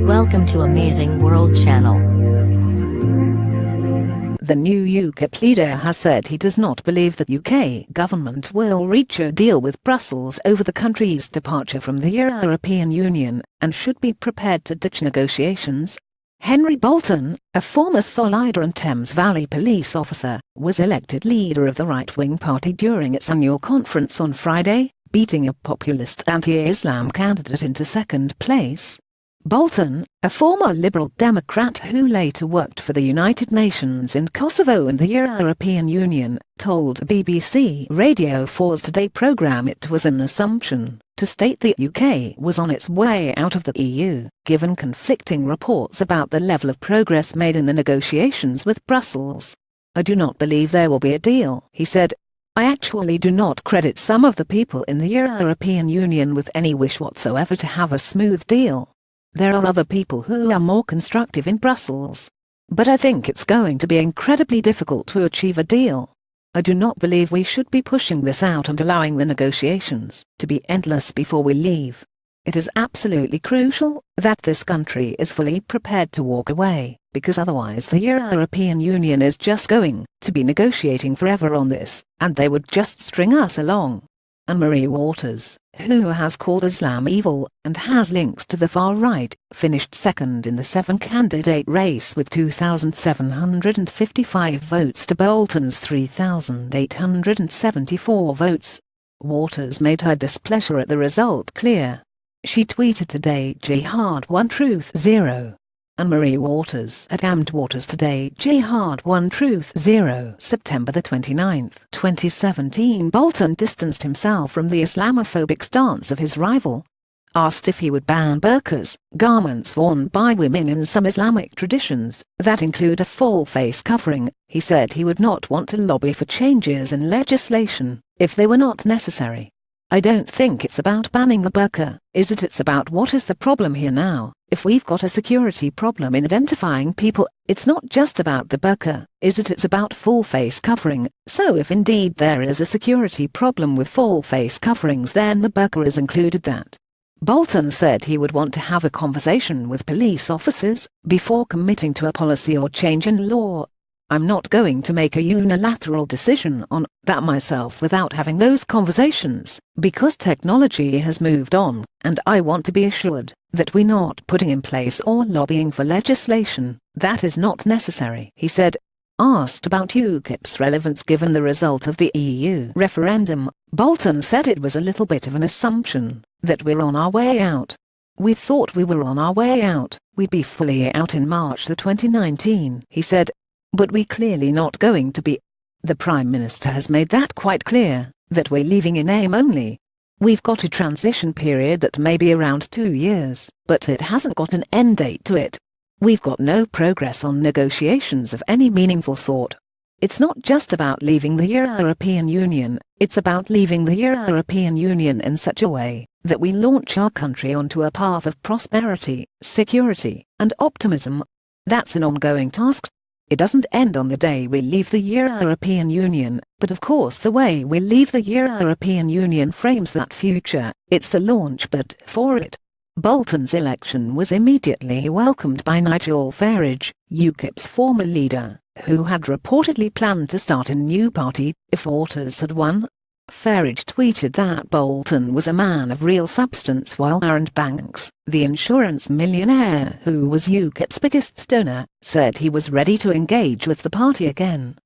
Welcome to Amazing World Channel. The new Ukip leader has said he does not believe the UK government will reach a deal with Brussels over the country's departure from the European Union, and should be prepared to ditch negotiations. Henry Bolton, a former Solider and Thames Valley police officer, was elected leader of the right-wing party during its annual conference on Friday, beating a populist anti-Islam candidate into second place. Bolton, a former Liberal Democrat who later worked for the United Nations in Kosovo and the European Union, told BBC Radio 4's Today programme it was an assumption to state the UK was on its way out of the EU, given conflicting reports about the level of progress made in the negotiations with Brussels. "I do not believe there will be a deal," he said. "I actually do not credit some of the people in the European Union with any wish whatsoever to have a smooth deal. There are other people who are more constructive in Brussels. But I think it's going to be incredibly difficult to achieve a deal. I do not believe we should be pushing this out and allowing the negotiations to be endless before we leave. It is absolutely crucial that this country is fully prepared to walk away, because otherwise the European Union is just going to be negotiating forever on this, and they would just string us along." Anne-Marie Waters, who has called Islam evil and has links to the far right, finished second in the seven-candidate race with 2,755 votes to Bolton's 3,874 votes. Waters made her displeasure at the result clear. She tweeted today, "Jihad one, truth zero." Anne-Marie Waters at @Waters today, Jihad one, truth zero. September 29, 2017. Bolton distanced himself from the Islamophobic stance of his rival. Asked if he would ban burqas, garments worn by women in some Islamic traditions, that include a full face covering, he said he would not want to lobby for changes in legislation if they were not necessary. "I don't think it's about banning the burqa, is it? It's about what is the problem here now. If we've got a security problem in identifying people, it's not just about the burqa, is it? It's about full face covering. So if indeed there is a security problem with full face coverings, then the burqa is included that." Bolton said he would want to have a conversation with police officers before committing to a policy or change in law. "I'm not going to make a unilateral decision on that myself without having those conversations, because technology has moved on, and I want to be assured that we're not putting in place or lobbying for legislation that is not necessary," he said. Asked about UKIP's relevance given the result of the EU referendum, Bolton said it was a little bit of an assumption that we're on our way out. "We thought we were on our way out, we'd be fully out in March 2019, he said. "But we're clearly not going to be. The Prime Minister has made that quite clear, that we're leaving in name only. We've got a transition period that may be around 2 years, but it hasn't got an end date to it. We've got no progress on negotiations of any meaningful sort. It's not just about leaving the European Union, it's about leaving the European Union in such a way that we launch our country onto a path of prosperity, security, and optimism. That's an ongoing task. It doesn't end on the day we leave the European Union, but of course the way we leave the European Union frames that future. It's the launch pad for it." Bolton's election was immediately welcomed by Nigel Farage, UKIP's former leader, who had reportedly planned to start a new party if Waters had won. Farage tweeted that Bolton was a man of real substance, while Aaron Banks, the insurance millionaire who was UKIP's biggest donor, said he was ready to engage with the party again.